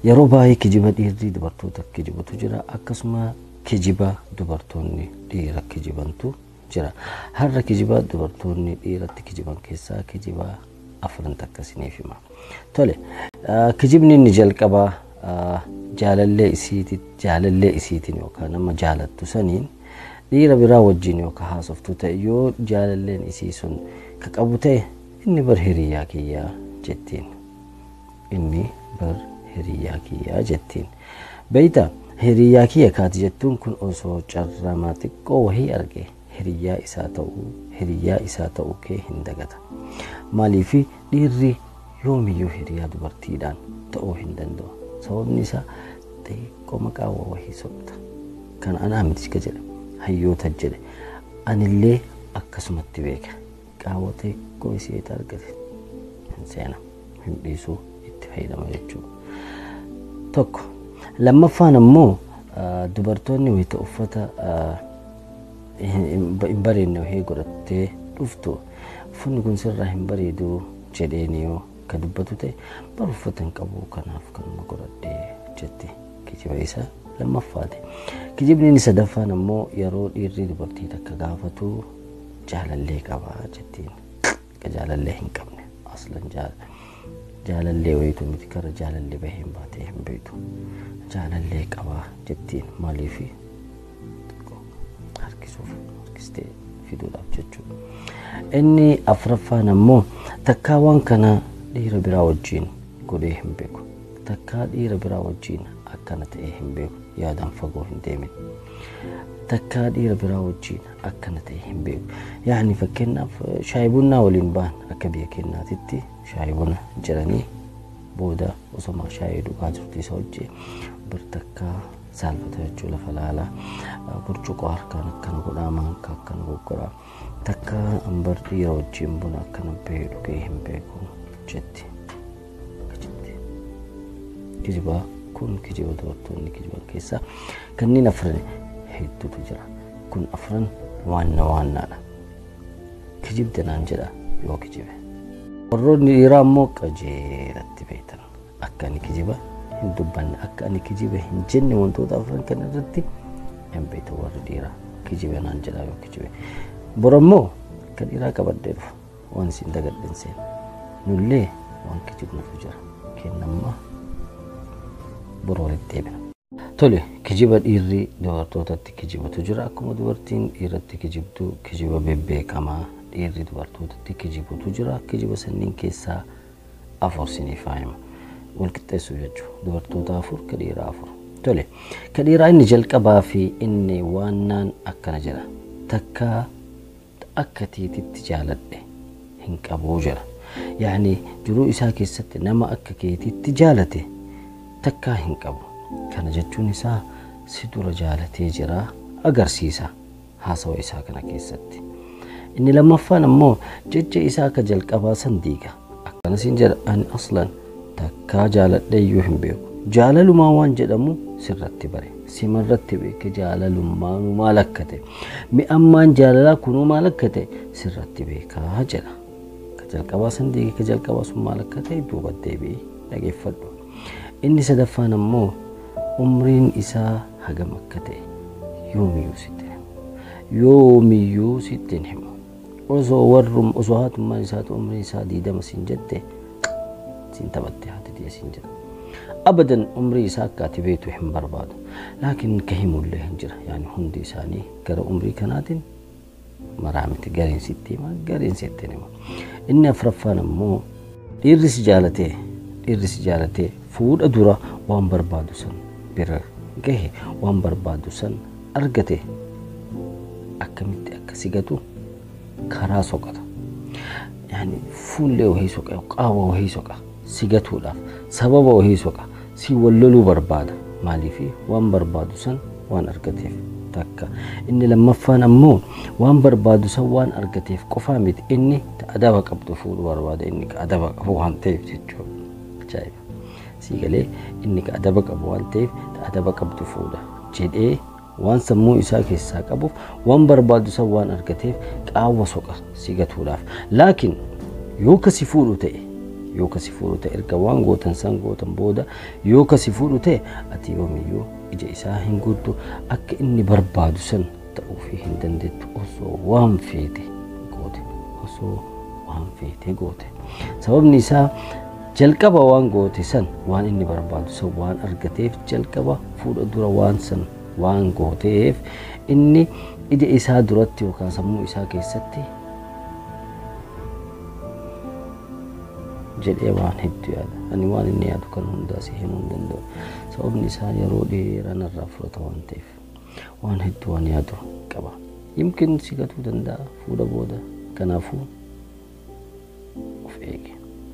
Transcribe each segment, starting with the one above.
yeroo baay'ee kijiba dhiirri dubartoota kijibatu jira akkasuma kijiba dubartoonni dhiira kijibantu jira. Har'a kijiba dubartoonni dhiiratti kijiban keessaa kijiba afran takkasiniif hima. Tole kijibni inni jalqabaa jaalallee isiitiin yookaan nama jaalattu saniin dhiira biraa wajjin yookaan haasoftu ta'e yoo jaalalleen isii sun ka qabu ta'e inni bar hiriyaa kiyyaa jettiin. Inni bar hiriyaa kiyyaa jettiin. Beeyta hiriyaa kiyya kaati jettuun kun osoo carramaa xiqqoo wahii arge hiriyaa isaa ta'uu kee hin dagata. Maaliif dhiirri yoomiyyuu hiriyaa dubartiidhaan ta'uu hin danda'u. Sababni isaa xiqqoo maqaa wahii sobta. Kan anaa miti ka jedhe hayyoota jedhe anillee akkasumatti beeka. Qaawwa xiqqoo isii argate hin seena hin dhiisuu itti fayyadama jechuudha. Tokko lammaffaan ammoo dubartoonni wayita uffata hin bareedne wahii godhattee dhuftu uffanni kun sirraa hin bareedu jedheeni yoo ka dubbatu ta'e bar uffata hin qabu kanaaf kanuma godhadhee jetti kijiba isaa lammaffaati. Kijibni inni sadaffaan ammoo yeroo dhiirri dubartii takka gaafatu jaalallee qabaa jettiin. Ka jaalallee hin qabne aslan jaalallee wayitu miti kara jaalallee bahee hin baatee hin beektu. Jaalallee qabaa jettiin maaliif harkistee fiduudhaaf jechuudha. Inni afraffaan ammoo takkaa waan kana dhiira biraa wajjin godhee hin beeku. Takkaa dhiira biraa wajjin akkana ta'ee hin beeku yaadaan fagoo hin deemin. Takkaa dhiira biraa wajjin akkana ta'ee hin beeku. Yaani fakkeenyaaf shaayii bunnaa waliin ba'an akka biyya keenyaatitti shaayii buna jedhanii booda osoma shaayii dhugaa jirtu isa wajjin birtakkaa saalfata jechuu lafa laalaa burcuqoo harkaan akkana godhaa maanka akkana goggoraa takka ambar dhiira wajjin buna akkana bahee dhugee hin beeku jetti. Kijiba kun kijiba dubartoonni kijiban keessaa kanneen afran hedduutu jira. Kun afran waannaadha. Kijibda naan jedha yoo kijibe. Warroonni dhiiraa ammoo qajeelatti beektan akka ani kijiba hin dubbanne akka ani kijiba hin jenne wantoota afran kana irratti hin beektu warri dhiiraa kijiba naan jedha yoo kijibe. Borammoo kan dhiiraa qabadhee dhufa waan isin dagadhin seen nullee waan kijibnuuf jira kennammaa boroo walitti deebina. Tole kijiba dhiirri dubartootatti kijibatu jira akkuma dubartiin dhiiratti kijibdu kijiba bebbeekamaa dhiirri dubartootatti kijibutu jira. Kijiba sanniin keessaa afur siniif hima wal qixxeessuu jechuudha. Dubartoota afur ka dhiiraa afur. Tole ka dhiiraa inni jalqabaa fi inni waannaan akkana jedha. Takka akka tiititti jaaladhe hin qabu jira. Yaani jiruu isaa keessatti nama akka keetitti jaalate takkaa hin qabu. Kana jechuun isaa si dura jaalatee jira agarsiisa haasawa isaa kana keessatti. Inni lammaffaan ammoo jecha isaa ka jalqabaa san diiga. Akkana siin jedha ani aslan takkaa jaaladhee iyyuu hin beeku. Jaalalumaa waan jedhamu sirratti bare. Simarratti beeke jaalalummaa maal akka ta'e. Mi'ammaan jaalalaa kunuu maal akka ta'e sirratti beekaa jedha. Ka jalqabaa san diige ka jalqabaa sun maal akka ta'e duuba deebi'ee dhageeffadhu. Inni sadaffaan ammoo umriin isaa hagam akka ta'e yoomiyyuu sitti hin himu. Osoo haatummaan isaatu umriin isaa 20 siin jette siin taphatte haati ta'e siin jedha. Abadan umrii isaa akka ati beektu hin barbaadu. Laakiin ka himullee hin jira. Yaani hundi isaanii gara umrii kanaatiin maraa miti gariin sitti hima gariin sitti hima. Inni afraffaan ammoo dhiirri si jaalatee fuudha dura waan barbaadu san bira gahe waan barbaadu san argate akkamitti akka sigatu karaa soqata. Yaani fuullee wahii soqa qaawwa wahii soqa sigatuudhaaf sababa wahii soqa si walloluu barbaada. Maaliif waan barbaadu san waan argateef takka. Inni lammaffaan ammoo waan barbaadu san waan argateef qofaa miti inni adaba qabdu fuudhu barbaada inni adaba qabu waan ta'eef jechuudha. Ajaa'iba. Siigalee inni adaba qabu waan ta'eef adaba qabdu fuudha jedhee waan sammuu isaa keessaa qabuuf waan barbaadu san waan argateef qaawwa soqa sigatuudhaaf. Laakiin yoo kasi fuudhu ta'e yoo kasi fuudhu ta'e erga waan gootan san gootan booda yoo kasi fuudhu ta'e ati yoomiyyuu ija isaa hin guuttu akka inni barbaadu san ta'uu fi hin dandeettu osoo waan feete goote sababni isaa jalqaba waan goote san waan inni barbaadu san waan argateef jalqaba fuudha dura waan san waan gooteef inni ija isaa duratti yookaan sammuu isaa keessatti jedhee waan hedduu yaada. Ani waan inni yaadu kan hundaa si himuu hin danda'u. Sababni isaa yeroo dheeraa narraa fudhata waan ta'eef waan hedduu waan yaadu qaba. Yimkin si gatuu danda'a fuudha booda. Kanaafuu of eegi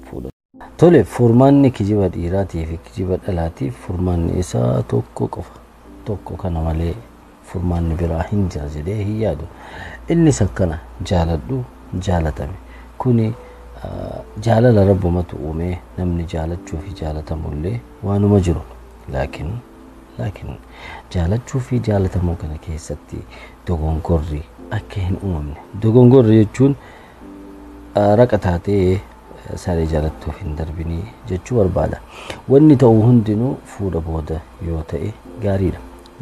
fuudha. Tole furmaanni kijiba dhiiraatii fi kijiba dhalaatiif furmaanni isaa tokko qofa. Tokko kana malee furmaanni biraa hin jira jedhee hin yaadu. Innis akkana jaaladhu jaalatame. Kuni jaalala rabbumatu uume namni jaalachuu fi jaalatamullee waanuma jiru. Laakiin jaalachuu fi jaalatamuu kana keessatti dogongorri akka hin uumamne. Dogongorri jechuun raqa taatee saree jaalattuuf hin darbinii jechuu barbaada. Wanni ta'u hundinuu fuudha booda yoo ta'e gaariidha.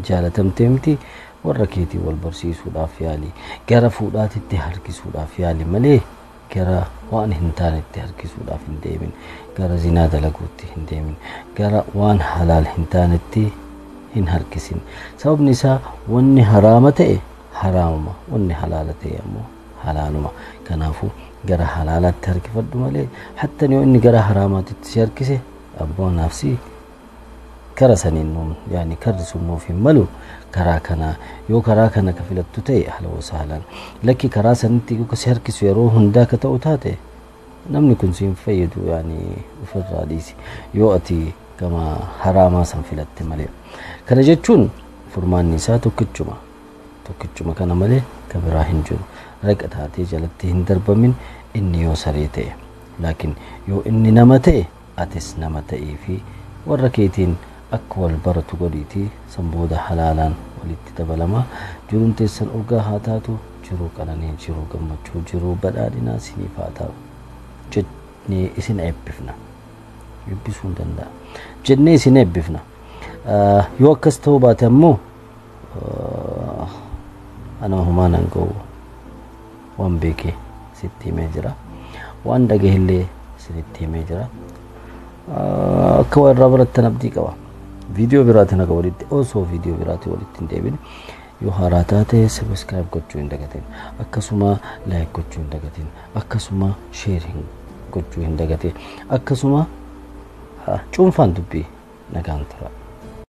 Jaalatamtee miti warra keetii wal barsiisuudhaaf yaali. Gara fuudhaatitti harkisuudhaaf yaali malee gara waan hin taanetti harkisuudhaaf hin deemin. Gara zinaa dalaguutti hin deemin. Gara waan halaal hin taanetti hin harkisin. Sababni isaa wanni haraama ta'e haraamuma, wanni halaala ta'e ammoo halaaluma. Kanaafuu gara halaalatti harkifadhu malee hatta yoo inni gara haraamaatitti si harkise abbaan nafsi kara saniin yaani karri sun nuuf hin malu karaa kana yoo karaa kana ka filattu ta'e ahlan wa sahlan. Lakki karaa sanitti yoo si harkisu yeroo hundaa ka ta'u taate namni kun si hin fayyadu yaani ofirraa dhiisi yoo ati gama haraamaa san filatte malee. Kana jechuun furmaanni isaa tokkichuma kana malee ka biraa hin jiru. Raqa taatee jalatti hin darbamin inni yoo saree ta'e. Laakiin yoo inni nama ta'e atis nama ta'ee fi warra keetiin akka wal baratu godhiitii san booda halaalaan walitti dabalama. Jiruun teessan urgaa haa taatu, jiruu qananii, jiruu gammachuu, jiruu badhaadhinaa isiniif haa ta'u jennee isin eebbifna. Eebbisuu hin danda'a. Jennee isin eebbifna. Yoo akkas ta'uu baate ammoo ana humaan an ga'u waan beekee sitti himee jira. Waan dhagahillee sitti himee jira. Akka warra barattan abdii qaba. Video biraatiin akka walitti osoo video biraatiin walitti hin deebine yoo haaraa taate subscribe gochuu hin dagatin. Akkasuma like gochuu hin dagatin. Akkasuma sharing gochuu hin dagatin. Akkasuma cuunfaan dubbii nagaan tura.